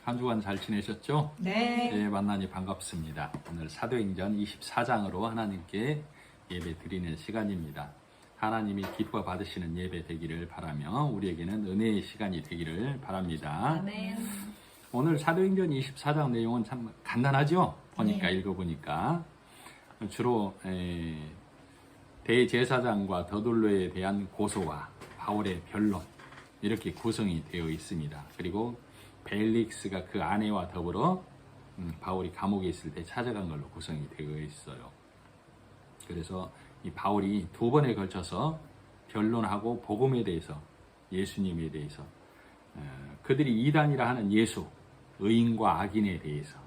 한 주간 잘 지내셨죠? 네. 네, 만나니 반갑습니다. 오늘 사도행전 24장으로 하나님께 예배 드리는 시간입니다. 하나님이 기뻐 받으시는 예배 되기를 바라며 우리에게는 은혜의 시간이 되기를 바랍니다. 아멘. 오늘 사도행전 24장 내용은 참 간단하죠? 보니까 네. 읽어보니까 주로 대제사장과 더둘로에 대한 고소와 바울의 변론 이렇게 구성이 되어 있습니다. 그리고 벨릭스가 그 아내와 더불어 바울이 감옥에 있을 때 찾아간 걸로 구성이 되어 있어요. 그래서 이 바울이 두 번에 걸쳐서 변론하고 복음에 대해서, 예수님에 대해서, 그들이 이단이라 하는 예수, 의인과 악인에 대해서,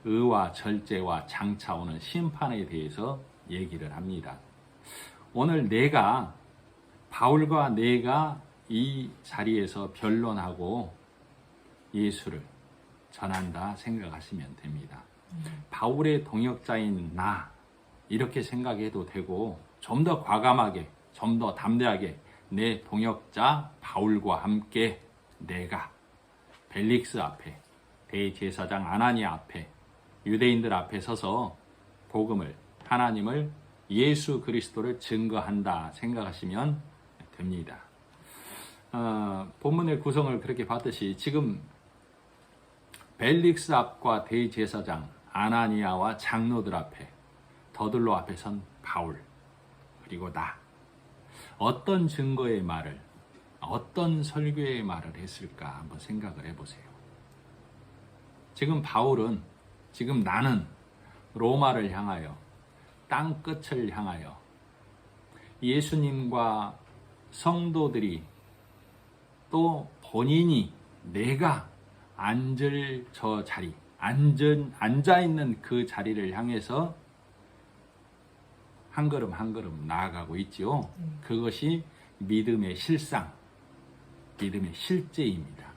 의와 절제와 장차 오는 심판에 대해서 얘기를 합니다. 오늘 바울과 내가 이 자리에서 변론하고 예수를 전한다 생각하시면 됩니다. 바울의 동역자인 나 이렇게 생각해도 되고 좀 더 과감하게, 좀 더 담대하게 내 동역자 바울과 함께 내가 벨릭스 앞에, 대제사장 아나니아 앞에, 유대인들 앞에 서서 복음을, 하나님을, 예수 그리스도를 증거한다 생각하시면 됩니다. 본문의 구성을 그렇게 봤듯이 지금 벨릭스 앞과 대제사장 아나니아와 장로들 앞에, 더둘로 앞에 선 바울, 그리고 나, 어떤 증거의 말을, 어떤 설교의 말을 했을까 한번 생각을 해보세요. 지금 바울은, 지금 나는 로마를 향하여, 땅 끝을 향하여 예수님과 성도들이 또 본인이 내가 앉을 저 자리, 앉아있는 그 자리를 향해서 한 걸음 한 걸음 나아가고 있지요. 그것이 믿음의 실상, 믿음의 실제입니다.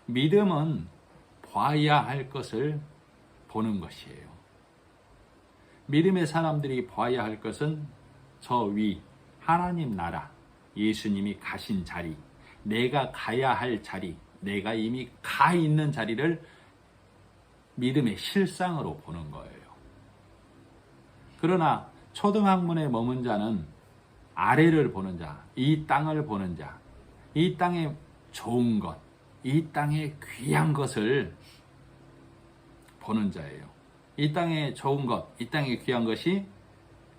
믿음은 봐야 할 것을 보는 것이에요. 믿음의 사람들이 봐야 할 것은 저 위, 하나님 나라, 예수님이 가신 자리, 내가 가야 할 자리, 내가 이미 가 있는 자리를 믿음의 실상으로 보는 거예요. 그러나 초등학문에 머문 자는 아래를 보는 자, 이 땅을 보는 자, 이 땅의 좋은 것, 이 땅의 귀한 것을 보는 자예요. 이 땅의 좋은 것, 이 땅의 귀한 것이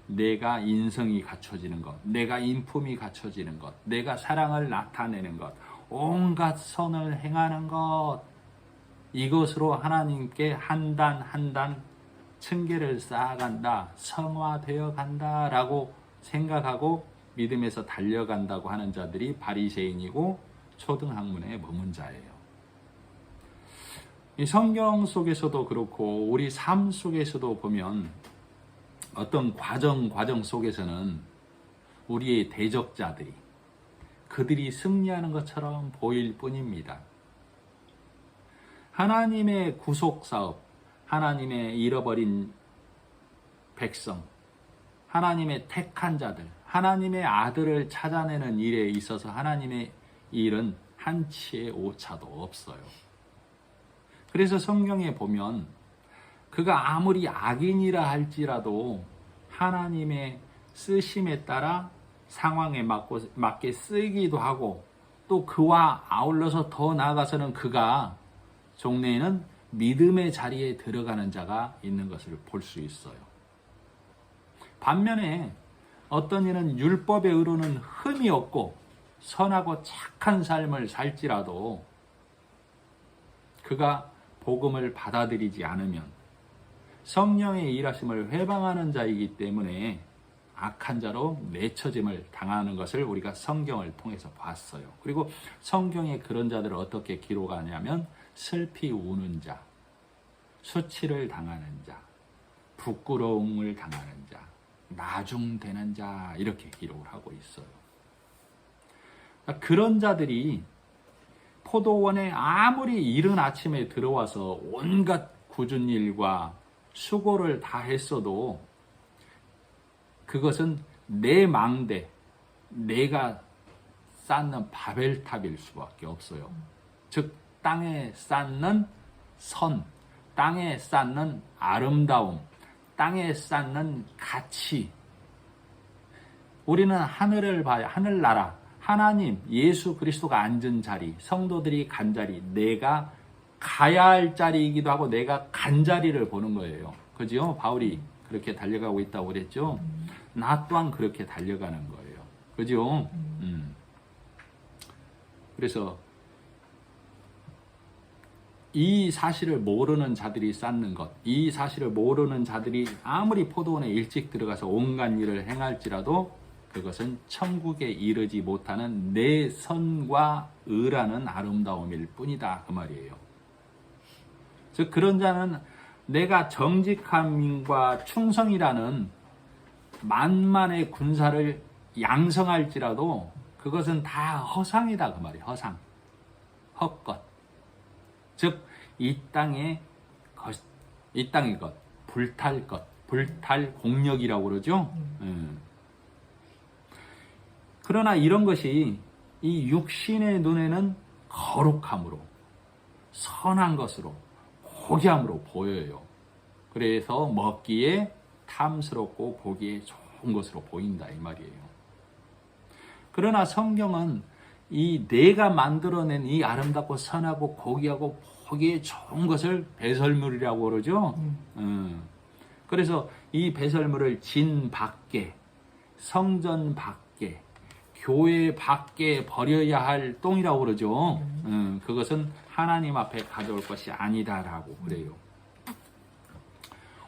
내가 인성이 갖춰지는 것, 내가 인품이 갖춰지는 것, 내가 사랑을 나타내는 것, 온갖 선을 행하는 것, 이것으로 하나님께 한 단 한 단 층계를 쌓아간다, 성화되어 간다라고 생각하고 믿음에서 달려간다고 하는 자들이 바리새인이고 초등학문에 머문 자예요. 이 성경 속에서도 그렇고 우리 삶 속에서도 보면 어떤 과정 속에서는 우리의 대적자들이 그들이 승리하는 것처럼 보일 뿐입니다. 하나님의 구속사업, 하나님의 잃어버린 백성, 하나님의 택한 자들, 하나님의 아들을 찾아내는 일에 있어서 하나님의 일은 한치의 오차도 없어요. 그래서 성경에 보면 그가 아무리 악인이라 할지라도 하나님의 쓰심에 따라 상황에 맞게 쓰이기도 하고 또 그와 아울러서 더 나아가서는 그가 종래에는 믿음의 자리에 들어가는 자가 있는 것을 볼 수 있어요. 반면에 어떤 이는 율법의 의로는 흠이 없고 선하고 착한 삶을 살지라도 그가 복음을 받아들이지 않으면 성령의 일하심을 회방하는 자이기 때문에 악한 자로 내쳐짐을 당하는 것을 우리가 성경을 통해서 봤어요. 그리고 성경에 그런 자들을 어떻게 기록하냐면 슬피 우는 자, 수치를 당하는 자, 부끄러움을 당하는 자, 나중되는 자 이렇게 기록을 하고 있어요. 그런 자들이 포도원에 아무리 이른 아침에 들어와서 온갖 굳은 일과 수고를 다 했어도 그것은 내 망대, 내가 쌓는 바벨탑일 수밖에 없어요. 즉 땅에 쌓는 선, 땅에 쌓는 아름다움, 땅에 쌓는 가치. 우리는 하늘을 봐야, 하늘나라, 하나님, 예수 그리스도가 앉은 자리, 성도들이 간 자리, 내가 가야 할 자리이기도 하고 내가 간 자리를 보는 거예요. 그죠? 바울이 그렇게 달려가고 있다고 그랬죠? 나 또한 그렇게 달려가는 거예요. 그죠? 그래서 이 사실을 모르는 자들이 쌓는 것, 이 사실을 모르는 자들이 아무리 포도원에 일찍 들어가서 온갖 일을 행할지라도 그것은 천국에 이르지 못하는 내 선과 의라는 아름다움일 뿐이다. 그 말이에요. 즉 그런 자는 내가 정직함과 충성이라는 만만의 군사를 양성할지라도 그것은 다 허상이다. 그 말이에요. 허상. 헛것. 즉 이 땅의 것, 불탈 것, 불탈 공력이라고 그러죠. 그러나 이런 것이 이 육신의 눈에는 거룩함으로, 선한 것으로, 호기함으로 보여요. 그래서 먹기에 탐스럽고 보기에 좋은 것으로 보인다 이 말이에요. 그러나 성경은 이 내가 만들어낸 이 아름답고 선하고 고귀하고 보기에 좋은 것을 배설물이라고 그러죠. 그래서 이 배설물을 진 밖에, 성전 밖에, 교회 밖에 버려야 할 똥이라고 그러죠. 그것은 하나님 앞에 가져올 것이 아니다라고 그래요.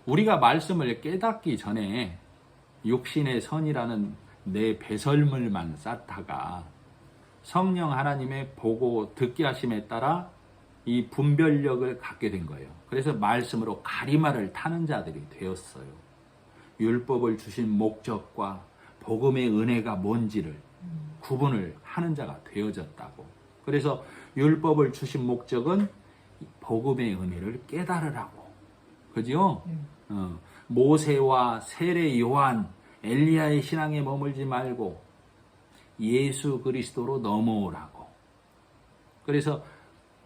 우리가 말씀을 깨닫기 전에 육신의 선이라는 내 배설물만 쌓다가 성령 하나님의 보고 듣게 하심에 따라 이 분별력을 갖게 된 거예요. 그래서 말씀으로 가리마를 타는 자들이 되었어요. 율법을 주신 목적과 복음의 은혜가 뭔지를 구분을 하는 자가 되어졌다고. 그래서 율법을 주신 목적은 복음의 은혜를 깨달으라고. 그죠? 모세와 세례 요한, 엘리야의 신앙에 머물지 말고 예수 그리스도로 넘어오라고. 그래서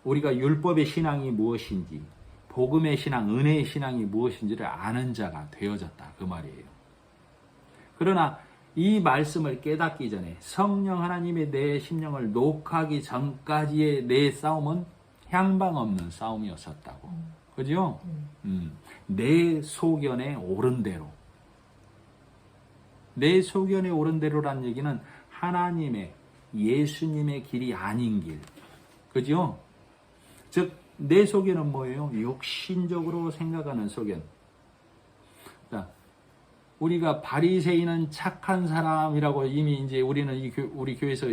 우리가 율법의 신앙이 무엇인지, 복음의 신앙, 은혜의 신앙이 무엇인지를 아는 자가 되어졌다. 그 말이에요. 그러나 이 말씀을 깨닫기 전에 성령 하나님의 내 심령을 녹하기 전까지의 내 싸움은 향방 없는 싸움이었었다고. 그죠? 내 소견에 옳은 대로. 내 소견에 옳은 대로란 얘기는 하나님의, 예수님의 길이 아닌 길. 그죠? 즉, 내 소견은 뭐예요? 육신적으로 생각하는 소견. 자, 우리가 바리새인은 착한 사람이라고 이미 이제 우리는 우리 교회에서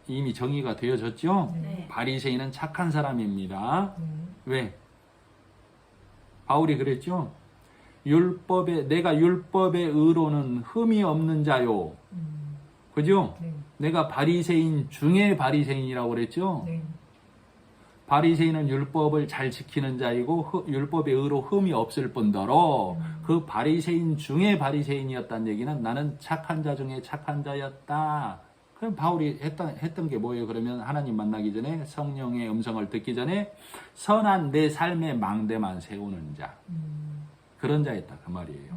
이미 정의가 되어졌죠? 네. 바리새인은 착한 사람입니다. 왜? 바울이 그랬죠? 내가 율법의 의로는 흠이 없는 자요. 그죠? 네. 내가 바리새인 중에 바리새인이라고 그랬죠? 네. 바리새인은 율법을 잘 지키는 자이고 율법의 의로 흠이 없을 뿐더러 그 바리새인 중에 바리새인이었다는 얘기는 나는 착한 자 중에 착한 자였다. 그럼 바울이 했던 게 뭐예요? 그러면 하나님 만나기 전에 성령의 음성을 듣기 전에 선한 내 삶의 망대만 세우는 자. 그런 자였다. 그 말이에요.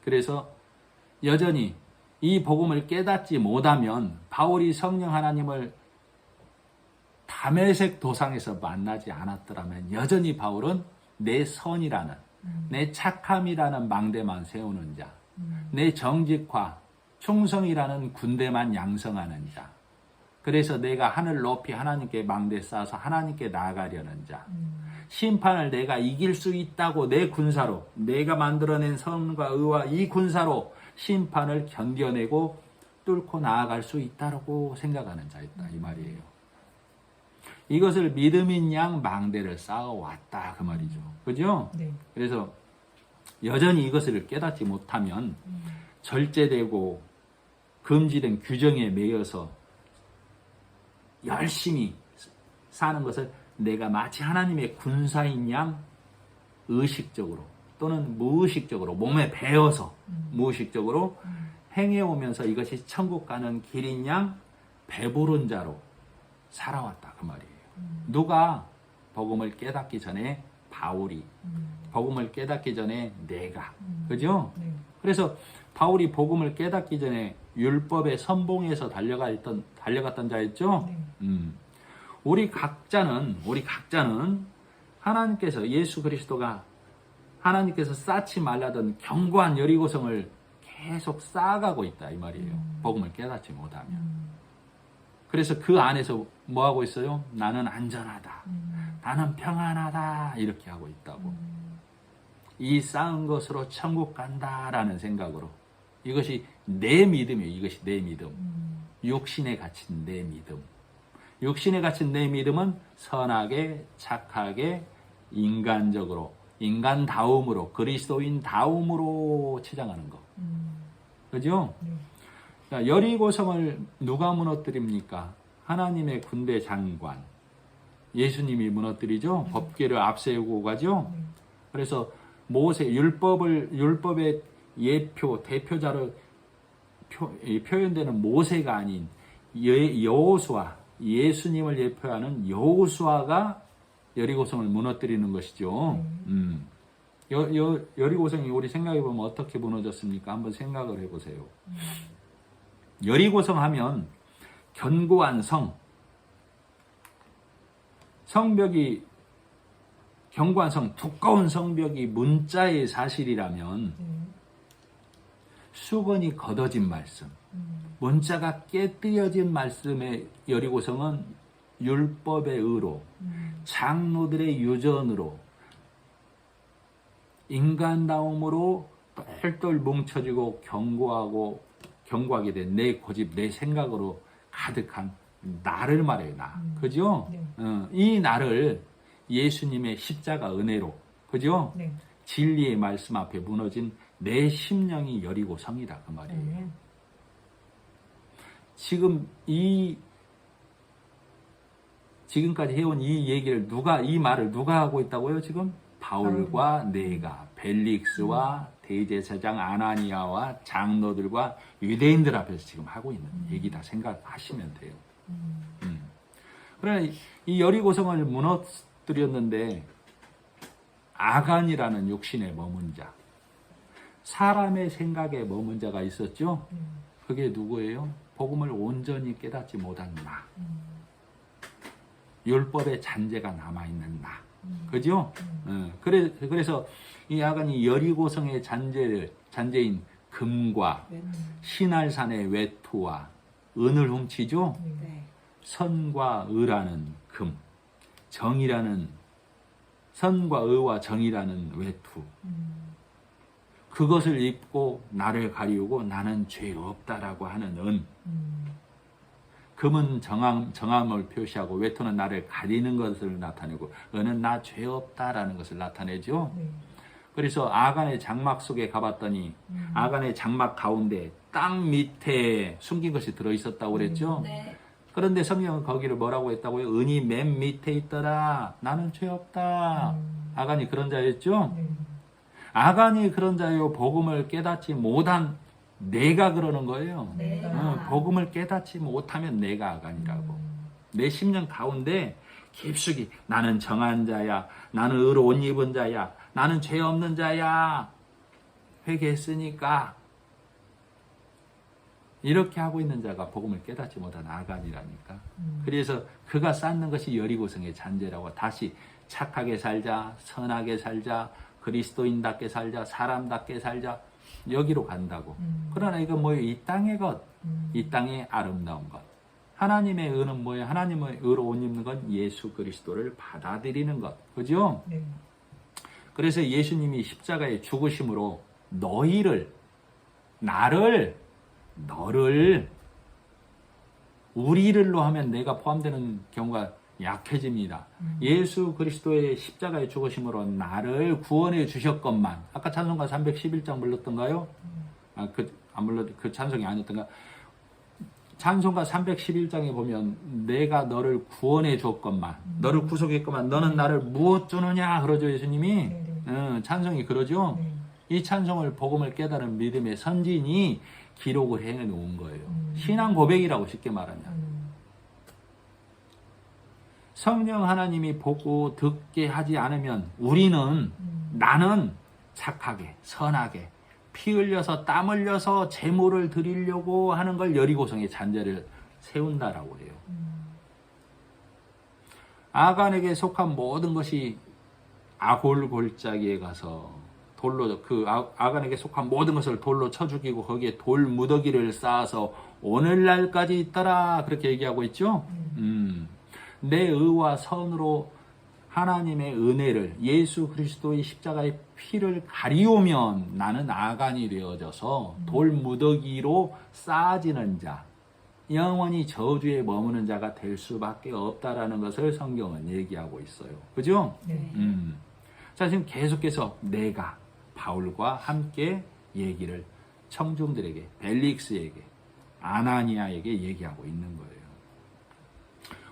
그래서 여전히 이 복음을 깨닫지 못하면 바울이 성령 하나님을 다메섹 도상에서 만나지 않았더라면 여전히 바울은 내 선이라는, 내 착함이라는 망대만 세우는 자, 내 정직과 충성이라는 군대만 양성하는 자, 그래서 내가 하늘 높이 하나님께 망대 쌓아서 하나님께 나아가려는 자, 심판을 내가 이길 수 있다고 내 군사로, 내가 만들어낸 선과 의와 이 군사로 심판을 견뎌내고 뚫고 나아갈 수 있다고 생각하는 자였다 이 말이에요. 이것을 믿음인 양 망대를 쌓아왔다 그 말이죠. 그죠? 네. 그래서 여전히 이것을 깨닫지 못하면 절제되고 금지된 규정에 매여서 열심히 사는 것을 내가 마치 하나님의 군사인 양 의식적으로 또는 무의식적으로 몸에 배어서 무의식적으로 행해오면서 이것이 천국 가는 길인 양 배부른 자로 살아왔다 그 말이에요. 누가 복음을 깨닫기 전에 바울이, 복음을 깨닫기 전에 내가, 그죠? 네. 그래서 바울이 복음을 깨닫기 전에 율법의 선봉에서 달려갔던 자였죠? 네. 우리 각자는 하나님께서, 예수 그리스도가 하나님께서 쌓지 말라던 견고한 여리고성을 계속 쌓아가고 있다 이 말이에요. 복음을 깨닫지 못하면. 그래서 그 안에서 뭐 하고 있어요? 나는 안전하다. 나는 평안하다. 이렇게 하고 있다고. 이 쌓은 것으로 천국 간다라는 생각으로. 이것이 내 믿음이에요. 이것이 내 믿음. 육신에 갇힌 내 믿음. 육신에 갇힌 내 믿음은 선하게, 착하게, 인간적으로, 인간다움으로, 그리스도인다움으로 치장하는 거. 그죠? 자, 여리고성을 누가 무너뜨립니까? 하나님의 군대 장관. 예수님이 무너뜨리죠? 법궤를 앞세우고 가죠? 그래서 율법의 예표, 대표자로 표현되는 모세가 아닌 여호수아, 예수님을 예표하는 여호수아가 여리고성을 무너뜨리는 것이죠. 여리고성이 우리 생각해보면 어떻게 무너졌습니까? 한번 생각을 해보세요. 여리고성 하면 견고한 성벽이, 견고한 두꺼운 성벽이 문자의 사실이라면 수건이 걷어진 말씀, 문자가 깨뜨려진 말씀의 여리고성은 율법의 의로, 장로들의 유전으로, 인간다움으로 똘똘 뭉쳐지고 견고하게 된 내 고집, 내 생각으로 가득한 나를 말해요, 나. 그죠? 네. 이 나를 예수님의 십자가 은혜로, 그죠? 네. 진리의 말씀 앞에 무너진 내 심령이 여리고성이다, 그 말이에요. 지금까지 해온 이 말을 누가 하고 있다고요, 지금? 바울과 내가, 벨릭스와 대제사장 아나니아와 장로들과 유대인들 앞에서 지금 하고 있는 얘기다 생각하시면 돼요. 그러나 이 여리고성을 무너뜨렸는데 아간이라는 육신에 머문 자, 사람의 생각에 머문 자가 있었죠. 그게 누구예요? 복음을 온전히 깨닫지 못한 나, 율법의 잔재가 남아있는 나, 그죠? 그래서 이 아간이 여리고성의 잔재인 금과 신할산의 외투와 은을 훔치죠. 네. 선과 의라는 금, 선과 의와 정이라는 외투, 그것을 입고 나를 가리우고 나는 죄 없다라고 하는 은, 금은 정함을 표시하고 외투는 나를 가리는 것을 나타내고 은은 나 죄 없다라는 것을 나타내죠. 그래서 아간의 장막 속에 가봤더니 아간의 장막 가운데 땅 밑에 숨긴 것이 들어있었다고 그랬죠. 네. 그런데 성경은 거기를 뭐라고 했다고요? 은이 맨 밑에 있더라. 나는 죄 없다. 아간이 그런 자였죠. 아간이 그런 자요. 복음을 깨닫지 못한 내가 그러는 거예요. 복음을 깨닫지 못하면 내가 아간이라고. 내 심령 가운데 깊숙이 나는 정한 자야, 나는 의로 옷 입은 자야, 나는 죄 없는 자야, 회개했으니까, 이렇게 하고 있는 자가 복음을 깨닫지 못한 아간이라니까. 그래서 그가 쌓는 것이 여리고성의 잔재라고. 다시 착하게 살자, 선하게 살자, 그리스도인답게 살자, 사람답게 살자, 여기로 간다고. 그러나 이건 뭐예요? 이 땅의 것, 이 땅의 아름다운 것. 하나님의 의는 뭐예요? 하나님의 의로 옷 입는 건 예수 그리스도를 받아들이는 것. 그죠? 네. 그래서 예수님이 십자가에 죽으심으로 너를, 우리를로 하면 내가 포함되는 경우가 약해집니다. 예수 그리스도의 십자가에 죽으심으로 나를 구원해 주셨건만, 아까 찬송가 311장 불렀던가요? 그 찬송이 아니었던가? 찬송가 311장에 보면 내가 너를 구원해 주었건만, 너를 구속했건만, 너는 나를 무엇 주느냐 그러죠, 예수님이. 찬송이 그러죠. 이 찬송을 복음을 깨달은 믿음의 선진이 기록을 해놓은 거예요. 신앙 고백이라고 쉽게 말하면. 성령 하나님이 보고 듣게 하지 않으면 우리는 나는 착하게 선하게 피 흘려서 땀 흘려서 제물을 드리려고 하는 걸 여리고성의 잔재를 세운다라고 해요. 아간에게 속한 모든 것이 아골 골짜기에 가서 돌로 아간에게 속한 모든 것을 돌로 쳐 죽이고 거기에 돌 무더기를 쌓아서 오늘날까지 있더라 그렇게 얘기하고 있죠. 내 의와 선으로 하나님의 은혜를 예수 그리스도의 십자가의 피를 가리우면 나는 아간이 되어져서 돌 무더기로 쌓아지는 자 영원히 저주에 머무는 자가 될 수밖에 없다라는 것을 성경은 얘기하고 있어요. 그죠? 네. 자, 지금 계속해서 내가 바울과 함께 얘기를 청중들에게, 벨릭스에게, 아나니아에게 얘기하고 있는 거예요.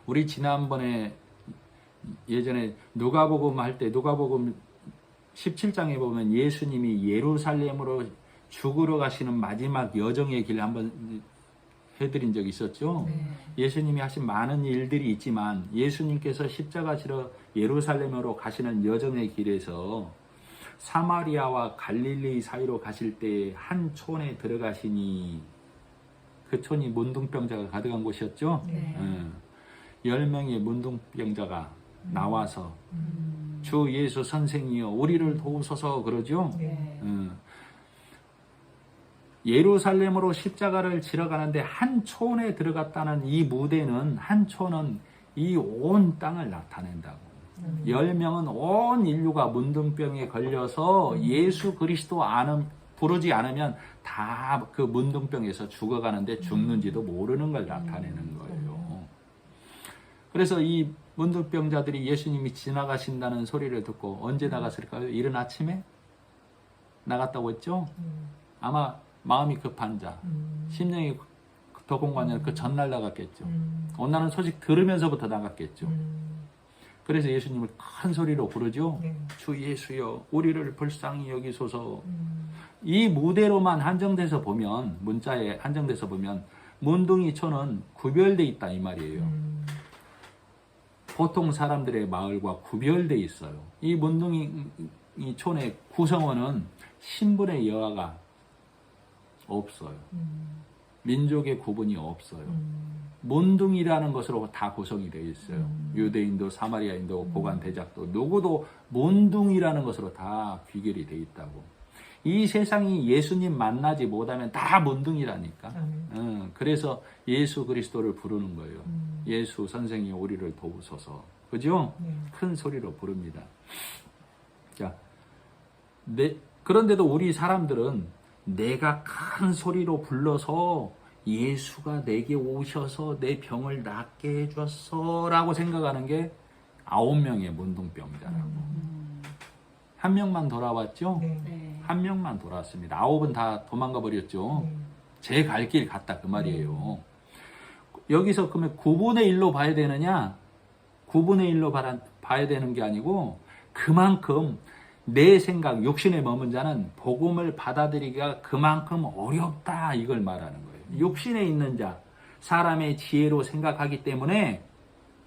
우리 지난번에 예전에 누가복음 할 때 누가복음 17장에 보면 예수님이 예루살렘으로 죽으러 가시는 마지막 여정의 길 한번 해드린 적이 있었죠. 네. 예수님이 하신 많은 일들이 있지만 예수님께서 십자가 지러 예루살렘으로 가시는 여정의 길에서 사마리아와 갈릴리 사이로 가실 때 한 촌에 들어가시니 그 촌이 문둥병자가 가득한 곳이었죠. 네. 10명의 문둥병자가 나와서 주 예수 선생이여 우리를 도우소서 그러죠. 네. 예루살렘으로 십자가를 지러 가는데 한 촌에 들어갔다는 이 무대는 한 촌은 이 온 땅을 나타낸다고. 10명은 온 인류가 문둥병에 걸려서 예수 그리스도 부르지 않으면 다 그 문둥병에서 죽어가는데 죽는지도 모르는 걸 나타내는 거예요. 그래서 이 문둥병자들이 예수님이 지나가신다는 소리를 듣고 언제 나갔을까요? 이른 아침에 나갔다고 했죠? 아마 마음이 급한 자, 심령이 도공관절 그 전날 나갔겠죠. 온다는 소식 들으면서부터 나갔겠죠. 그래서 예수님을 큰 소리로 부르죠. 네. 주 예수여 우리를 불쌍히 여기소서. 이 무대로만 한정돼서 보면 문자에 한정돼서 보면 문둥이촌은 구별돼 있다 이 말이에요. 보통 사람들의 마을과 구별돼 있어요. 이 문둥이촌의 구성원은 신분의 여하가 없어요. 민족의 구분이 없어요. 문둥이라는 것으로 다 구성이 되어 있어요. 유대인도 사마리아인도 고관 대작도 누구도 문둥이라는 것으로 다 귀결이 되어 있다고. 이 세상이 예수님 만나지 못하면 다 문둥이라니까. 그래서 예수 그리스도를 부르는 거예요. 예수 선생이 우리를 도우소서. 그죠? 큰 소리로 부릅니다. 자, 그런데도 우리 사람들은 내가 큰 소리로 불러서 예수가 내게 오셔서 내 병을 낫게 해줬어 라고 생각하는 게 9명의 문둥병자라고. 한 명만 돌아왔죠? 네. 한 명만 돌아왔습니다. 9은 다 도망가 버렸죠. 제 갈 길 갔다 그 말이에요. 여기서 그러면 9분의 1로 봐야 되느냐? 9분의 1로 봐야 되는 게 아니고 그만큼 내 생각, 욕심에 머문 자는 복음을 받아들이기가 그만큼 어렵다 이걸 말하는 거예요. 욕심에 있는 자, 사람의 지혜로 생각하기 때문에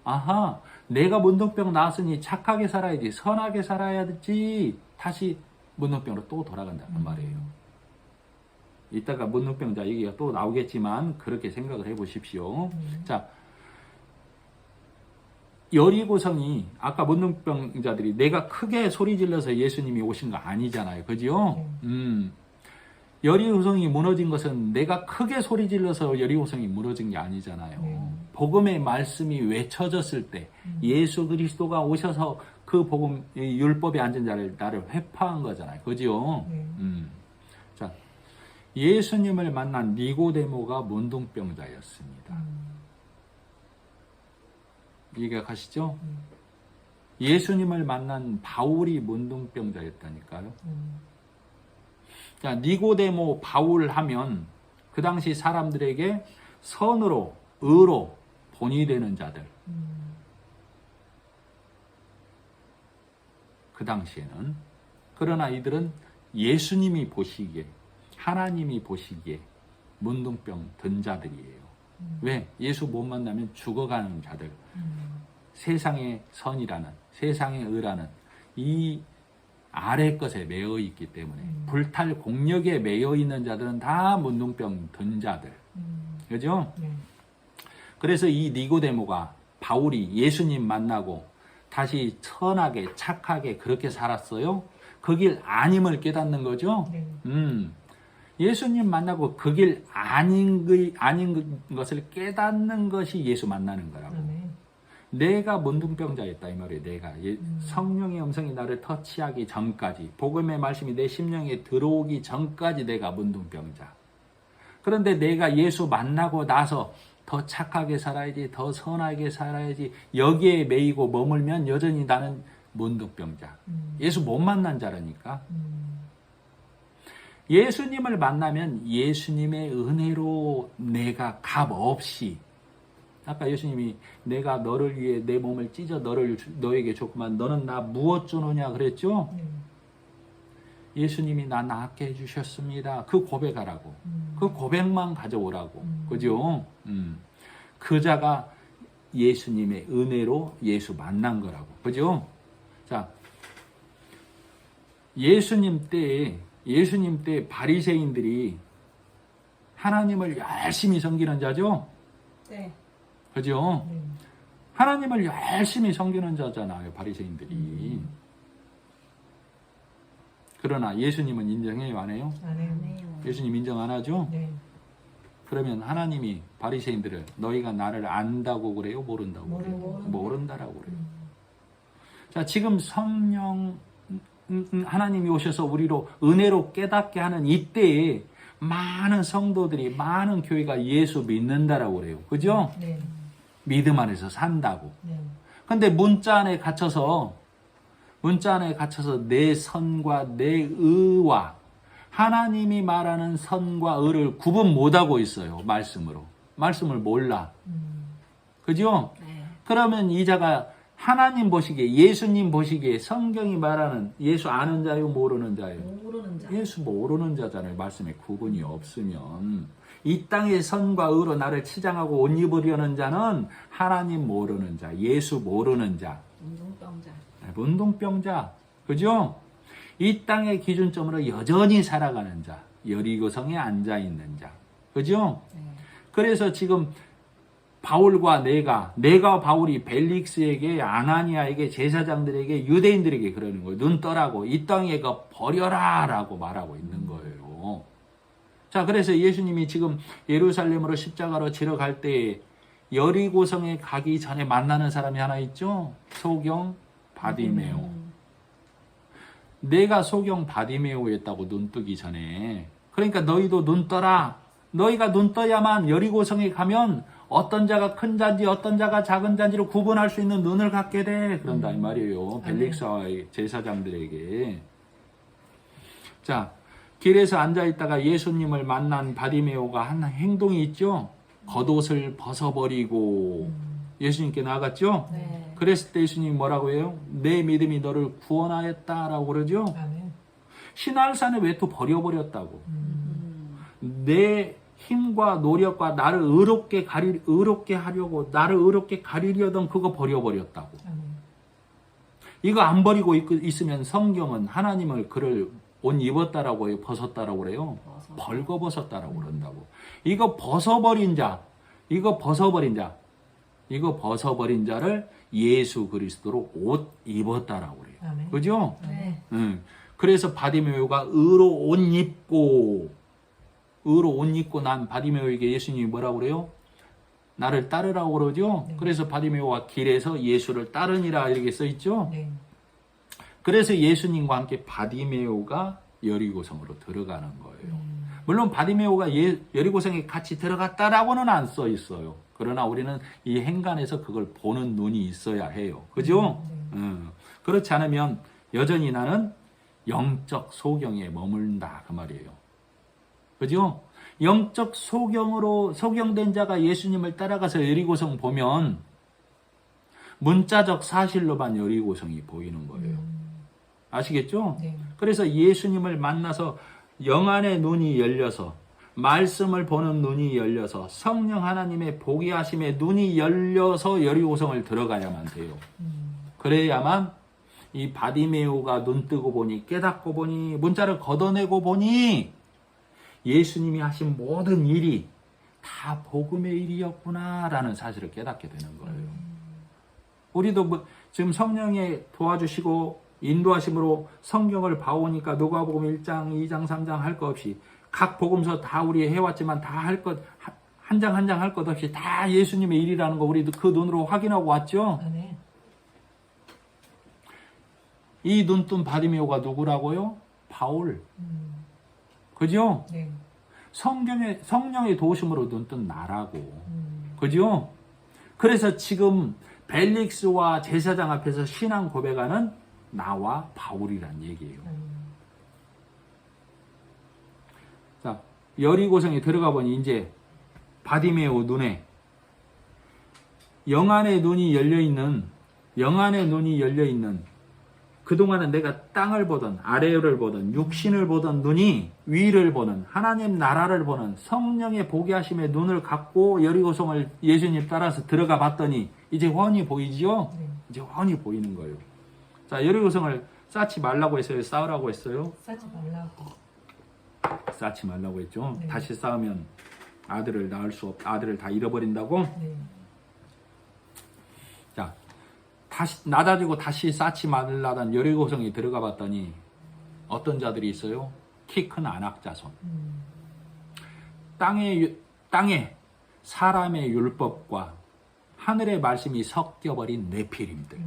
아하, 내가 문둥병 나았으니 착하게 살아야지, 선하게 살아야지 다시 문둥병으로 또 돌아간다 그 말이에요. 이따가 문둥병자 얘기가 또 나오겠지만 그렇게 생각을 해보십시오. 자, 여리고성이 아까 문둥병자들이 내가 크게 소리 질러서 예수님이 오신 거 아니잖아요. 그죠? 여리고성이 무너진 것은 내가 크게 소리 질러서 여리고성이 무너진 게 아니잖아요. 복음의 말씀이 외쳐졌을 때 예수 그리스도가 오셔서 그 복음 율법에 앉은 자를 나를 회파한 거잖아요. 그죠? 자, 예수님을 만난 니고데모가 문둥병자였습니다. 이해가 가시죠? 예수님을 만난 바울이 문둥병자였다니까요. 자, 니고데모 바울 하면 그 당시 사람들에게 선으로, 의로 본이 되는 자들. 그 당시에는. 그러나 이들은 예수님이 보시기에, 하나님이 보시기에 문둥병 든 자들이에요. 왜? 예수 못 만나면 죽어가는 자들. 세상의 선이라는, 세상의 의라는 이 아래 것에 매여 있기 때문에 불탈 공력에 매여 있는 자들은 다 문둥병 든 자들. 그죠? 그래서 이 니고데모가 바울이 예수님 만나고 다시 선하게 착하게 그렇게 살았어요. 그 길 아님을 깨닫는 거죠. 예수님 만나고 그 길 아닌 것을 깨닫는 것이 예수 만나는 거라고. 내가 문둥병자였다 이 말이에요. 내가 성령의 음성이 나를 터치하기 전까지, 복음의 말씀이 내 심령에 들어오기 전까지 내가 문둥병자. 그런데 내가 예수 만나고 나서 더 착하게 살아야지, 더 선하게 살아야지, 여기에 매이고 머물면 여전히 나는 문둥병자. 예수 못 만난 자라니까. 예수님을 만나면 예수님의 은혜로 내가 값 없이, 아까 예수님이 내가 너를 위해 내 몸을 찢어 너에게 줬구만, 너는 나 무엇 주느냐 그랬죠? 예수님이 나 낫게 해주셨습니다. 그 고백하라고. 그 고백만 가져오라고. 그죠? 그 자가 예수님의 은혜로 예수 만난 거라고. 그죠? 자, 예수님 때 바리새인들이 하나님을 열심히 섬기는 자죠? 네. 그죠? 하나님을 열심히 섬기는 자잖아요, 바리새인들이. 그러나 예수님은 인정해요, 안 해요? 안 해요. 예수님 인정 안 하죠? 네. 그러면 하나님이 바리새인들을 너희가 나를 안다고 그래요? 모른다고 그래요? 모른다라고 그래요. 자, 지금 성령 하나님이 오셔서 우리로 은혜로 깨닫게 하는 이때에 많은 성도들이, 많은 교회가 예수 믿는다라고 그래요. 그죠? 네. 믿음 안에서 산다고. 네. 근데 문자 안에 갇혀서 내 선과 내 의와 하나님이 말하는 선과 의를 구분 못하고 있어요. 말씀으로. 말씀을 몰라. 그죠? 네. 그러면 이 자가 하나님 보시기에, 예수님 보시기에 성경이 말하는 예수 아는 자요, 모르는 자요? 모르는 자. 예수 모르는 자잖아요. 말씀에 구분이 없으면. 이 땅의 선과 의로 나를 치장하고 옷 입으려는 자는 하나님 모르는 자, 예수 모르는 자. 문둥병자. 문둥병자. 그죠? 이 땅의 기준점으로 여전히 살아가는 자. 여리고성에 앉아있는 자. 그죠? 네. 그래서 지금 바울과 내가 바울이 벨릭스에게, 아나니아에게, 제사장들에게, 유대인들에게 그러는 거예요. 눈 떠라고, 이 땅에 거 버려라 라고 말하고 있는 거예요. 자, 그래서 예수님이 지금 예루살렘으로 십자가로 지러 갈 때 여리고성에 가기 전에 만나는 사람이 하나 있죠? 소경 바디메오. 내가 소경 바디메오였다고 눈 뜨기 전에. 그러니까 너희도 눈 떠라. 너희가 눈 떠야만 여리고성에 가면 어떤 자가 큰 자인지 어떤 자가 작은 자인지를 구분할 수 있는 눈을 갖게 돼. 그런다 이 말이에요. 벨릭스와 제사장들에게. 자, 길에서 앉아있다가 예수님을 만난 바디메오가 한 행동이 있죠. 겉옷을 벗어버리고 예수님께 나아갔죠. 네. 그랬을 때 예수님이 뭐라고 해요? 내 믿음이 너를 구원하였다라고 그러죠. 신할산에 왜 또 버려버렸다고. 내 힘과 노력과 나를 의롭게 하려고, 나를 의롭게 가리려던 그거 버려버렸다고. 이거 안 버리고 있으면 성경은 하나님을 그를 옷 입었다라고 해요? 벗었다라고 그래요? 벌거벗었다라고 그런다고. 이거 벗어버린 자를 예수 그리스도로 옷 입었다라고 그래요. 아멘. 그죠? 네. 그래서 바디메오가 의로 옷 입고 난 바디메오에게 예수님이 뭐라고 그래요? 나를 따르라고 그러죠? 네. 그래서 바디메오가 길에서 예수를 따르니라 이렇게 써있죠? 네. 그래서 예수님과 함께 바디메오가 여리고성으로 들어가는 거예요. 물론 바디메오가 여리고성에 같이 들어갔다라고는 안 써 있어요. 그러나 우리는 이 행간에서 그걸 보는 눈이 있어야 해요. 그죠? 그렇지 않으면 여전히 나는 영적 소경에 머문다 그 말이에요. 그죠? 영적 소경된 자가 예수님을 따라가서 여리고성 보면 문자적 사실로만 여리고성이 보이는 거예요. 아시겠죠? 네. 그래서 예수님을 만나서 영안의 눈이 열려서 말씀을 보는 눈이 열려서 성령 하나님의 보게 하심에 눈이 열려서 여리고성을 들어가야만 돼요. 그래야만 이 바디메오가 눈 뜨고 보니 깨닫고 보니 문자를 걷어내고 보니 예수님이 하신 모든 일이 다 복음의 일이었구나라는 사실을 깨닫게 되는 거예요. 우리도 지금 성령의 도와주시고 인도하심으로 성경을 봐오니까 누가복음 1장, 2장, 3장 할 것 없이 각 복음서 다 우리 해왔지만 다 할 것, 한 장 한 장 할 것 없이 다 예수님의 일이라는 거 우리도 그 눈으로 확인하고 왔죠? 네. 이 눈뜬 바디메오가 누구라고요? 바울. 그죠? 네. 성령의 도우심으로 눈뜬 나라고. 그죠? 그래서 지금 벨릭스와 제사장 앞에서 신앙 고백하는 나와 바울이란 얘기예요. 자, 여리고성에 들어가 보니 이제 바디메오 눈에 영안의 눈이 열려 있는 그동안은 내가 땅을 보던 아래를 보던 육신을 보던 눈이 위를 보는 하나님 나라를 보는 성령의 보게 하심의 눈을 갖고 여리고성을 예수님 따라서 들어가 봤더니 이제 훤히 보이지요? 네. 이제 훤히 보이는 거예요. 자, 여리고성을 쌓지 말라고 했어요? 쌓으라고 했어요? 싸지 말라고. 쌓지 말라고 했죠? 네. 다시 쌓으면 아들을 낳을 수 아들을 다 잃어버린다고? 네. 자, 다시 낮아지고 다시 쌓지 말라던 여리고성에 들어가 봤더니 어떤 자들이 있어요? 키 큰 안악자손. 땅에 사람의 율법과 하늘의 말씀이 섞여버린 네피림들.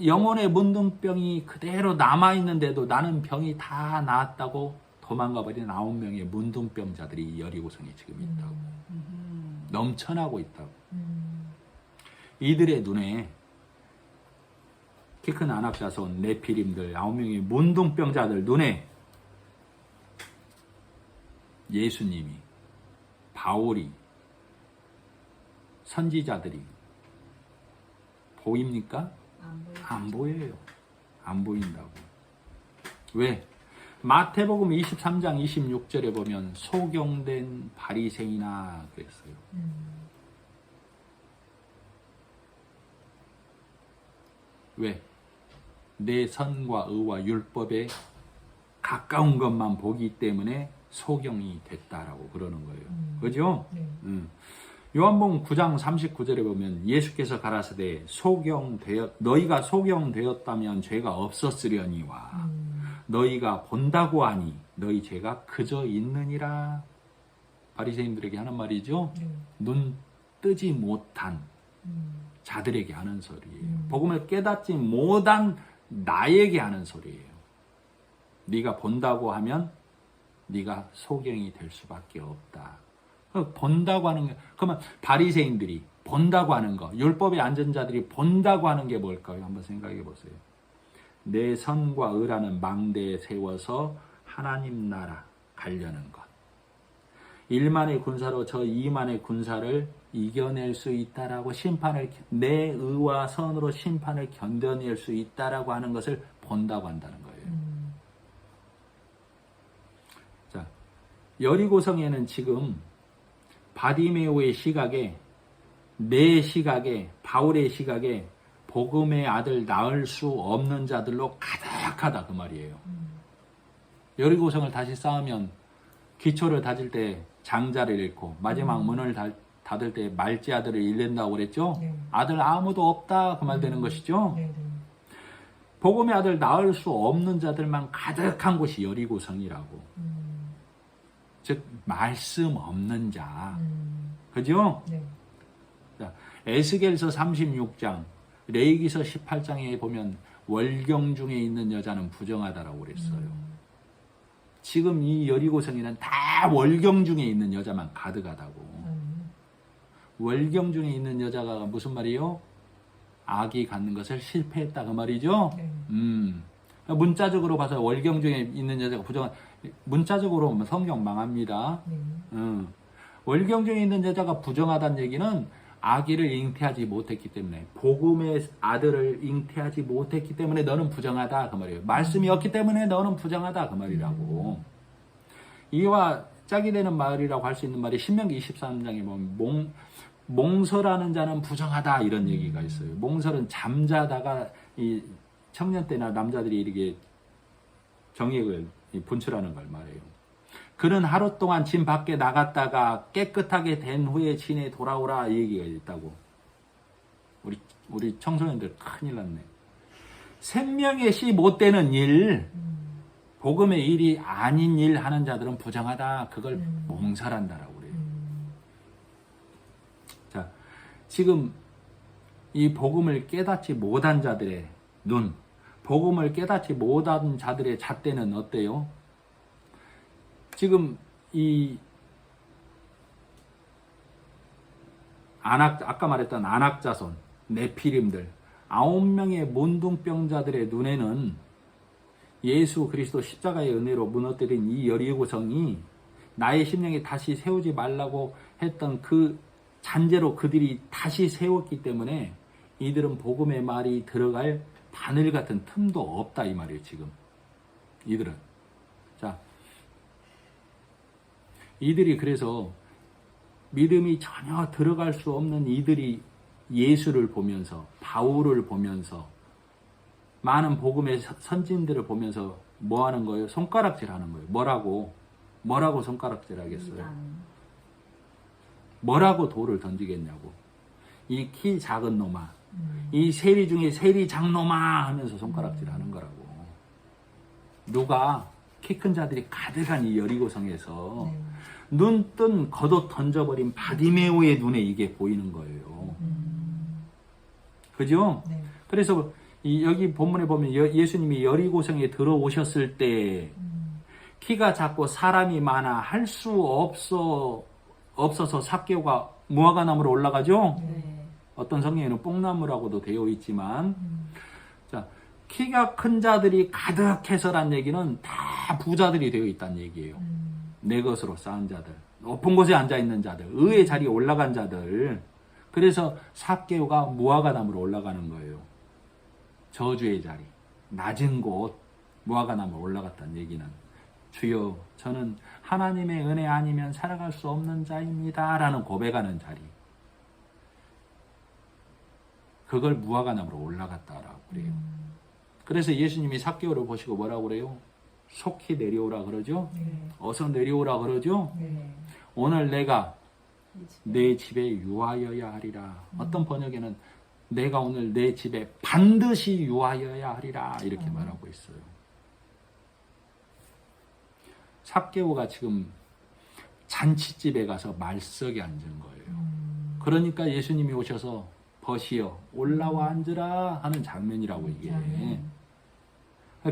영혼의 문둥병이 그대로 남아있는데도 나는 병이 다 나았다고 도망가버린 9명의 문둥병자들이 여리고성에 지금 있다고. 넘쳐나고 있다고. 이들의 눈에 키 큰 안악자손 네피림들 9명의 문둥병자들 눈에 예수님이 바울이 선지자들이 보입니까? 안 보여요. 안 보인다고. 왜? 마태복음 23장 26절에 보면 소경된 바리새인아 그랬어요. 왜? 내 선과 의와 율법에 가까운 것만 보기 때문에 소경이 됐다라고 그러는 거예요. 그죠? 네. 요한복음 9장 39절에 보면 예수께서 가라사대 너희가 소경되었다면 죄가 없었으려니와 너희가 본다고 하니 너희 죄가 그저 있느니라. 바리새인들에게 하는 말이죠. 네. 눈 뜨지 못한 자들에게 하는 소리예요. 복음을 깨닫지 못한 나에게 하는 소리예요. 네가 본다고 하면 네가 소경이 될 수밖에 없다. 본다고 하는 게, 그러면 바리새인들이 본다고 하는 거, 율법에 앉은 자들이 본다고 하는 게 뭘까요? 한번 생각해 보세요. 내 선과 의라는 망대에 세워서 하나님 나라 가려는 것. 1만의 군사로 저 2만의 군사를 이겨낼 수 있다라고 내 의와 선으로 심판을 견뎌낼 수 있다라고 하는 것을 본다고 한다는 거예요. 자, 여리고성에는 지금 바디메오의 시각에, 내 시각에, 바울의 시각에 복음의 아들 낳을 수 없는 자들로 가득하다 그 말이에요. 여리고성을 다시 쌓으면 기초를 다질 때 장자를 잃고 마지막 문을 닫을 때 말지 아들을 잃는다고 그랬죠? 네. 아들 아무도 없다 그 말 되는 것이죠? 네. 복음의 아들 낳을 수 없는 자들만 가득한 곳이 여리고성이라고. 즉 말씀 없는 자. 그죠? 네. 자, 에스겔서 36장, 레위기서 18장에 보면 월경 중에 있는 여자는 부정하다라고 그랬어요. 지금 이 여리고성에는 다 월경 중에 있는 여자만 가득하다고. 월경 중에 있는 여자가 무슨 말이요? 악이 갖는 것을 실패했다 그 말이죠. 네. 문자적으로 봐서 월경 중에 있는 여자가 부정한, 문자적으로 보면 성경 망합니다. 네. 월경 중에 있는 여자가 부정하다는 얘기는 아기를 잉태하지 못했기 때문에, 복음의 아들을 잉태하지 못했기 때문에 너는 부정하다 그 말이에요. 말씀이 없기 때문에 너는 부정하다 그 말이라고. 이와 짝이 되는 말이라고 할 수 있는 말이 신명기 23장에 보면 몽설하는 자는 부정하다 이런 얘기가 있어요. 몽설은 잠자다가 이 청년 때나 남자들이 이렇게 정액을 분출하는 걸 말해요. 그는 하루 동안 진 밖에 나갔다가 깨끗하게 된 후에 진에 돌아오라 얘기가 있다고. 우리 청소년들 큰일 났네. 생명의 씨 못 되는 일, 복음의 일이 아닌 일 하는 자들은 부정하다. 그걸 몽살한다라고 그래요. 자, 지금 이 복음을 깨닫지 못한 자들의 눈, 복음을 깨닫지 못한 자들의 잣대는 어때요? 지금 이 아까 말했던 안악자손, 네피림들 9명의 문둥병자들의 눈에는 예수 그리스도 십자가의 은혜로 무너뜨린 이 여리고성이 나의 심령에 다시 세우지 말라고 했던 그 잔재로 그들이 다시 세웠기 때문에 이들은 복음의 말이 들어갈 바늘 같은 틈도 없다 이 말이에요. 지금 이들은. 자, 이들이 그래서 믿음이 전혀 들어갈 수 없는 이들이 예수를 보면서 바울을 보면서 많은 복음의 선진들을 보면서 뭐 하는 거예요? 손가락질 하는 거예요. 뭐라고 손가락질 하겠어요? 뭐라고 돌을 던지겠냐고. 이 키 작은 놈아, 이 세리 중에 세리 장놈아 하면서 손가락질 하는 거라고. 누가 키 큰 자들이 가득한 이 여리고성에서 눈뜬 겉옷 던져버린 바디메오의 눈에 이게 보이는 거예요. 그죠? 네. 그래서 여기 본문에 보면 예수님이 여리고성에 들어오셨을 때 키가 작고 사람이 많아 할 수 없어서 삭개오가 무화과나무로 올라가죠? 네. 어떤 성경에는 뽕나무라고도 되어 있지만 자, 키가 큰 자들이 가득해서란 얘기는 다 부자들이 되어 있다는 얘기예요. 내 것으로 쌓은 자들, 높은 곳에 앉아있는 자들, 의의 자리에 올라간 자들. 그래서 삭개오가 무화과나무로 올라가는 거예요. 저주의 자리, 낮은 곳 무화과나무로 올라갔다는 얘기는 주여 저는 하나님의 은혜 아니면 살아갈 수 없는 자입니다 라는 고백하는 자리. 그걸 무화과나무로 올라갔다라고 그래요. 그래서 예수님이 삭개오를 보시고 뭐라고 그래요? 속히 내려오라 그러죠? 네. 어서 내려오라 그러죠? 네. 오늘 내가 내 집에 유하여야 하리라. 어떤 번역에는 내가 오늘 내 집에 반드시 유하여야 하리라 이렇게 말하고 있어요. 삭개오가 지금 잔치집에 가서 말석에 앉은 거예요. 그러니까 예수님이 오셔서 벗이여 올라와 앉으라 하는 장면이라고 이게.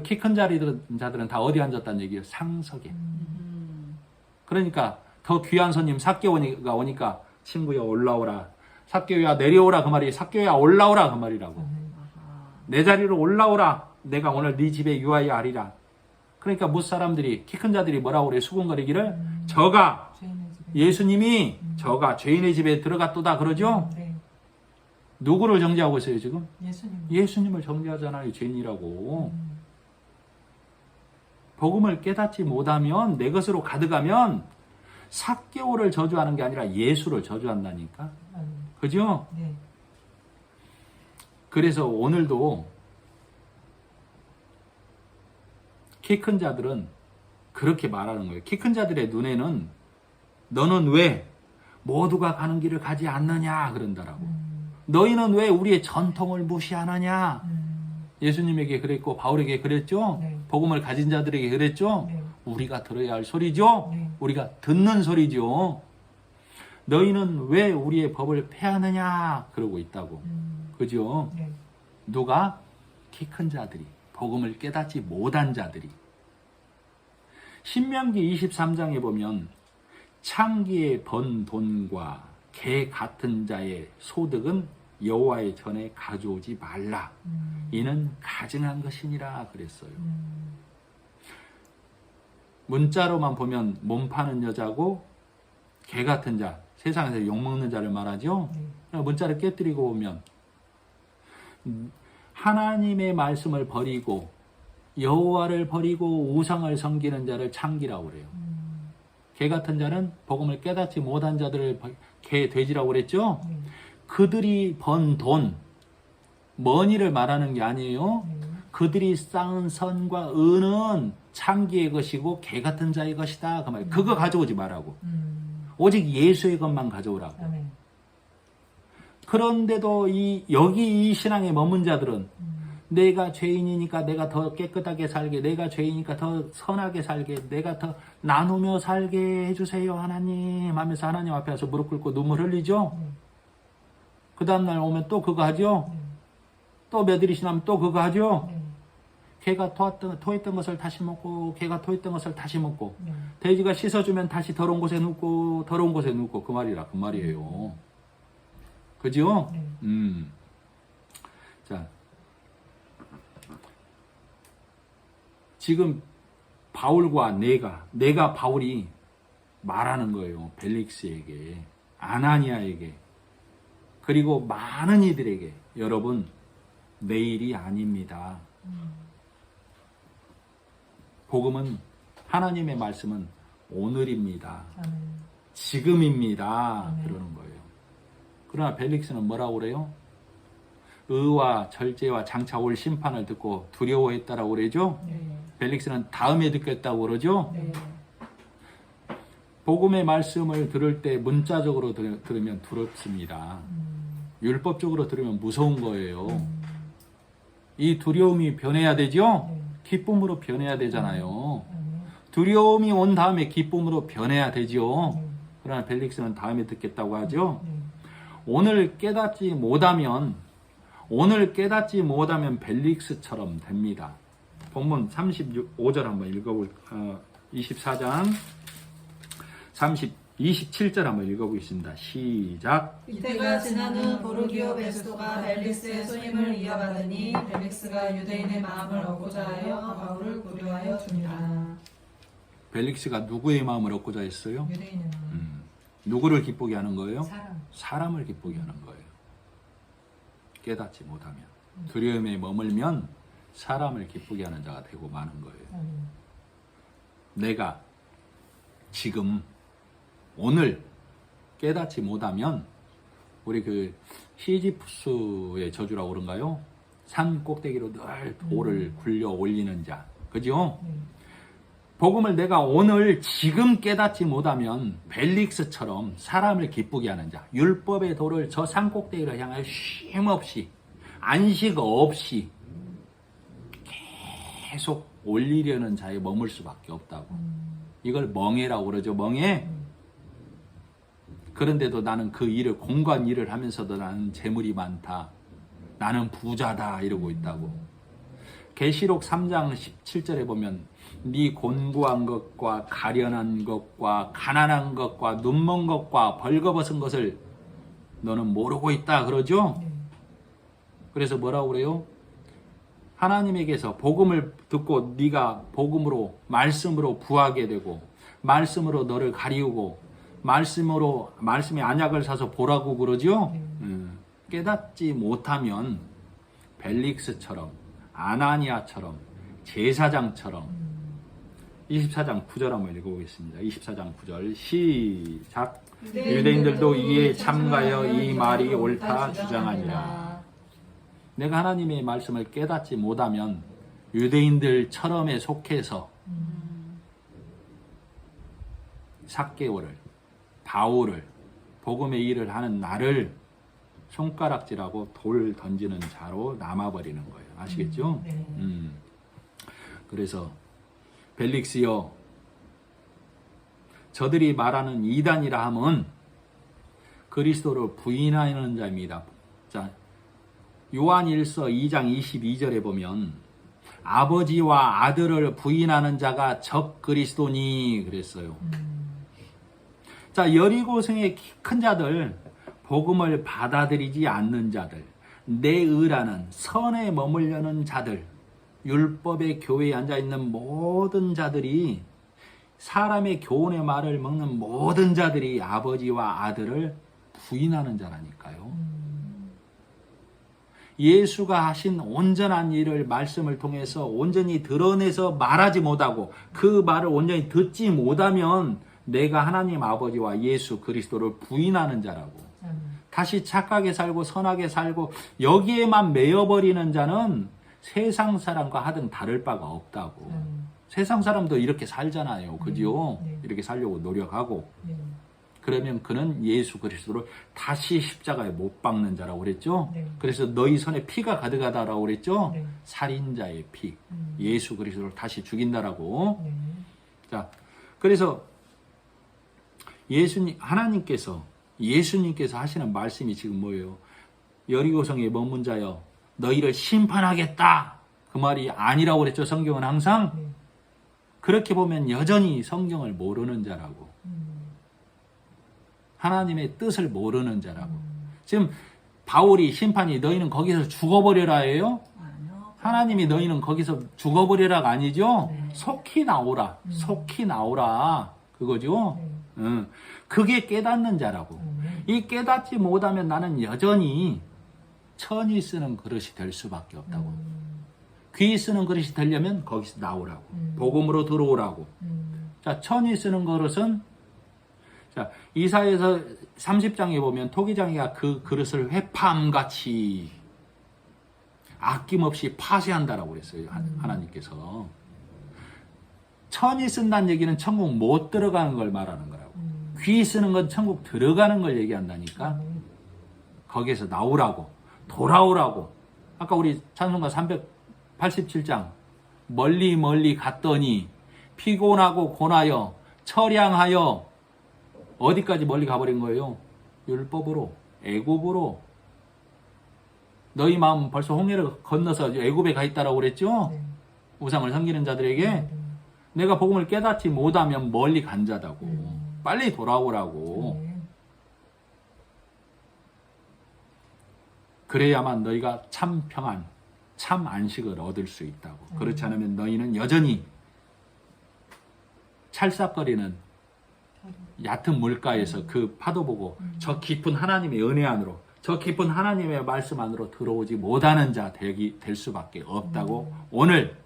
키 큰 자들은 다 어디 앉았다는 얘기예요? 상석에. 그러니까 더 귀한 손님 삭개오가 오니까 친구야 올라오라. 삭개오야 내려오라 그 말이 삭개오야 올라오라 그 말이라고. 내 자리로 올라오라. 내가 오늘 네 집에 유하여 하리라. 그러니까 무사람들이 키 큰 자들이 뭐라고 그래? 수군거리기를 저가 예수님이 저가 죄인의 집에 들어갔도다 그러죠? 네. 누구를 정죄하고 있어요 지금? 예수님. 예수님을 정죄하잖아요. 죄인이라고. 복음을 깨닫지 못하면 내 것으로 가득하면 삭개오를 저주하는 게 아니라 예수를 저주한다니까. 그죠? 네. 그래서 오늘도 키 큰 자들은 그렇게 말하는 거예요. 키 큰 자들의 눈에는 너는 왜 모두가 가는 길을 가지 않느냐 그런다라고. 너희는 왜 우리의 전통을 무시하느냐. 예수님에게 그랬고 바울에게 그랬죠. 네. 복음을 가진 자들에게 그랬죠. 네. 우리가 들어야 할 소리죠. 네. 우리가 듣는 소리죠. 너희는 왜 우리의 법을 폐하느냐 그러고 있다고. 그죠? 네. 누가? 키 큰 자들이, 복음을 깨닫지 못한 자들이. 신명기 23장에 보면 창기에 번 돈과 개 같은 자의 소득은 여호와의 전에 가져오지 말라. 이는 가증한 것이니라 그랬어요. 문자로만 보면 몸 파는 여자고 개 같은 자, 세상에서 욕먹는 자를 말하죠. 문자를 깨뜨리고 보면 하나님의 말씀을 버리고 여호와를 버리고 우상을 섬기는 자를 창기라고 그래요. 개 같은 자는 복음을 깨닫지 못한 자들을 개, 돼지라고 그랬죠? 그들이 번 돈, 머니를 말하는 게 아니에요. 그들이 쌓은 선과 은은 창기의 것이고 개 같은 자의 것이다. 그 말이에요. 그거 가져오지 말라고. 오직 예수의 것만 가져오라고. 아멘. 그런데도 여기 이 신앙에 머문 자들은 내가 죄인이니까 내가 더 깨끗하게 살게, 내가 죄인이니까 더 선하게 살게, 내가 더 나누며 살게 해주세요 하나님 하면서 하나님 앞에 와서 무릎 꿇고 눈물 흘리죠. 그 다음날 오면 또 그거 하죠. 또 며칠이 지나면 또 그거 하죠. 개가 토했던 것을 다시 먹고, 개가 토했던 것을 다시 먹고, 돼지가 씻어주면 다시 더러운 곳에 눕고, 더러운 곳에 눕고, 그 말이에요. 그죠? 자, 지금 바울과 내가 바울이 말하는 거예요. 벨릭스에게, 아나니아에게, 그리고 많은 이들에게. 여러분, 내일이 아닙니다. 복음은, 하나님의 말씀은 오늘입니다. 지금입니다. 그러는 거예요. 그러나 벨릭스는 뭐라고 그래요? 의와 절제와 장차 올 심판을 듣고 두려워했다라고 그러죠? 벨릭스는 다음에 듣겠다고 그러죠? 복음의 말씀을 들을 때 문자적으로 들으면 두렵습니다. 율법적으로 들으면 무서운 거예요. 이 두려움이 변해야 되죠? 기쁨으로 변해야 되잖아요. 두려움이 온 다음에 기쁨으로 변해야 되죠. 그러나 벨릭스는 다음에 듣겠다고 하죠. 오늘 깨닫지 못하면 벨릭스처럼 됩니다. 본문 35절 한번 읽어볼까요? 24장 27절 한번 읽어보겠습니다. 시작. 이때가 지난 후 보르기오 베스도가 벨릭스의 소임을 이어받으니 벨릭스가 유대인의 마음을 얻고자 하여 바울을 고려하여 줍니다. 벨릭스가 누구의 마음을 얻고자 했어요? 유대인의 마음. 누구를 기쁘게 하는 거예요? 사람. 사람을 기쁘게 하는 거예요. 깨닫지 못하면, 두려움에 머물면 사람을 기쁘게 하는 자가 되고 마는 거예요. 내가 지금 오늘 깨닫지 못하면, 우리 그 시지푸스의 저주라고 그런가요? 산 꼭대기로 늘 돌을 굴려 올리는 자, 그죠? 복음을 내가 오늘 지금 깨닫지 못하면 벨릭스처럼 사람을 기쁘게 하는 자, 율법의 돌을 저 산 꼭대기로 향하여 쉼없이, 안식 없이 계속 올리려는 자에 머물 수밖에 없다고. 이걸 멍해라고 그러죠. 멍해. 그런데도 나는 그 일을, 공간 일을 하면서도 나는 재물이 많다, 나는 부자다 이러고 있다고. 계시록 3장 17절에 보면 네 곤고한 것과 가련한 것과 가난한 것과 눈먼 것과 벌거벗은 것을 너는 모르고 있다 그러죠. 그래서 뭐라고 그래요? 하나님에게서 복음을 듣고 네가 복음으로, 말씀으로 부하게 되고, 말씀으로 너를 가리우고, 말씀의 안약을 사서 보라고 그러죠. 깨닫지 못하면 벨릭스처럼, 아나니아처럼, 제사장처럼. 24장 9절 한번 읽어보겠습니다. 24장 9절 시작. 유대인들도 이에 참가하여 이 말이 옳다 주장하니라. 내가 하나님의 말씀을 깨닫지 못하면 유대인들처럼에 속해서 삭개오를, 바울을, 복음의 일을 하는 나를 손가락질하고 돌 던지는 자로 남아버리는 거예요. 아시겠죠? 그래서 벨릭스여, 저들이 말하는 이단이라 함은 그리스도를 부인하는 자입니다. 자, 요한일서 2장 22절에 보면 아버지와 아들을 부인하는 자가 적 그리스도니 그랬어요. 자, 여리고성의 키 큰 자들, 복음을 받아들이지 않는 자들, 내 의라는 선에 머물려는 자들, 율법의 교회에 앉아있는 모든 자들이, 사람의 교훈의 말을 먹는 모든 자들이 아버지와 아들을 부인하는 자라니까요. 예수가 하신 온전한 일을 말씀을 통해서 온전히 드러내서 말하지 못하고 그 말을 온전히 듣지 못하면 내가 하나님 아버지와 예수 그리스도를 부인하는 자라고. 아멘. 다시 착하게 살고 선하게 살고 여기에만 매여버리는 자는 세상 사람과 하등 다를 바가 없다고. 세상 사람도 이렇게 살잖아요. 그죠? 네. 이렇게 살려고 노력하고. 네. 그러면 그는 예수 그리스도를 다시 십자가에 못 박는 자라고 그랬죠? 네. 그래서 너희 손에 피가 가득하다라고 그랬죠? 네. 살인자의 피. 예수 그리스도를 다시 죽인다라고. 네. 자, 그래서 하나님께서 예수님께서 하시는 말씀이 지금 뭐예요? 여리고성에 머문 자여 너희를 심판하겠다. 그 말이 아니라고 그랬죠. 성경은 항상. 네. 그렇게 보면 여전히 성경을 모르는 자라고. 하나님의 뜻을 모르는 자라고. 지금 바울이 심판이 너희는 거기서 죽어버려라 해요? 아니요. 하나님이 너희는 거기서 죽어버리라가 아니죠? 네. 속히 나오라. 속히 나오라. 그거죠? 네. 그게 깨닫는 자라고. 이 깨닫지 못하면 나는 여전히 천이 쓰는 그릇이 될 수밖에 없다고. 귀 쓰는 그릇이 되려면 거기서 나오라고. 복음으로 들어오라고. 자, 천이 쓰는 그릇은 자, 이사야서 30장에 보면 토기장이가 그 그릇을 회팜같이 아낌없이 파쇄한다라고 그랬어요. 하나님께서. 천이 쓴다는 얘기는 천국 못 들어가는 걸 말하는 거라고. 귀 쓰는 건 천국 들어가는 걸 얘기한다니까. 거기에서 나오라고. 돌아오라고. 아까 우리 찬송가 387장 멀리 멀리 갔더니 피곤하고 고나여 처량하여 어디까지 멀리 가버린 거예요? 율법으로, 애굽으로. 너희 마음 벌써 홍해를 건너서 애굽에 가 있다라고 그랬죠? 네. 우상을 섬기는 자들에게. 내가 복음을 깨닫지 못하면 멀리 간 자다고. 빨리 돌아오라고. 그래야만 너희가 참 평안, 참 안식을 얻을 수 있다고. 그렇지 않으면 너희는 여전히 찰싹거리는 얕은 물가에서 그 파도 보고 저 깊은 하나님의 은혜 안으로, 저 깊은 하나님의 말씀 안으로 들어오지 못하는 자 될 수밖에 없다고. 오늘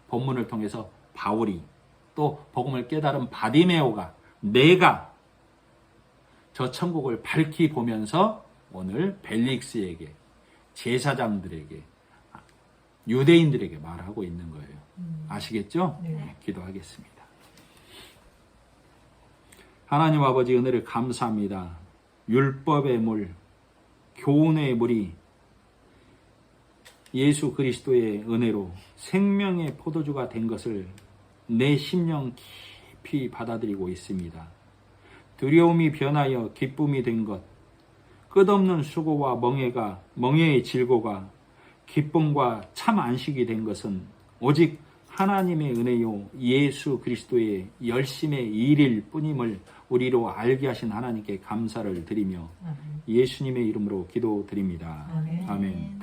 본문을 통해서 바울이 또 복음을 깨달은 바디메오가 내가 저 천국을 밝히 보면서 오늘 벨릭스에게, 제사장들에게, 유대인들에게 말하고 있는 거예요. 아시겠죠? 네. 기도하겠습니다. 하나님 아버지 은혜를 감사합니다. 율법의 물, 교훈의 물이 예수 그리스도의 은혜로 생명의 포도주가 된 것을 내 심령 깊이 받아들이고 있습니다. 두려움이 변하여 기쁨이 된 것, 끝없는 수고와 멍에의 질고가 기쁨과 참 안식이 된 것은 오직 하나님의 은혜요 예수 그리스도의 열심의 일일 뿐임을 우리로 알게 하신 하나님께 감사를 드리며 예수님의 이름으로 기도드립니다. 아멘. 아멘.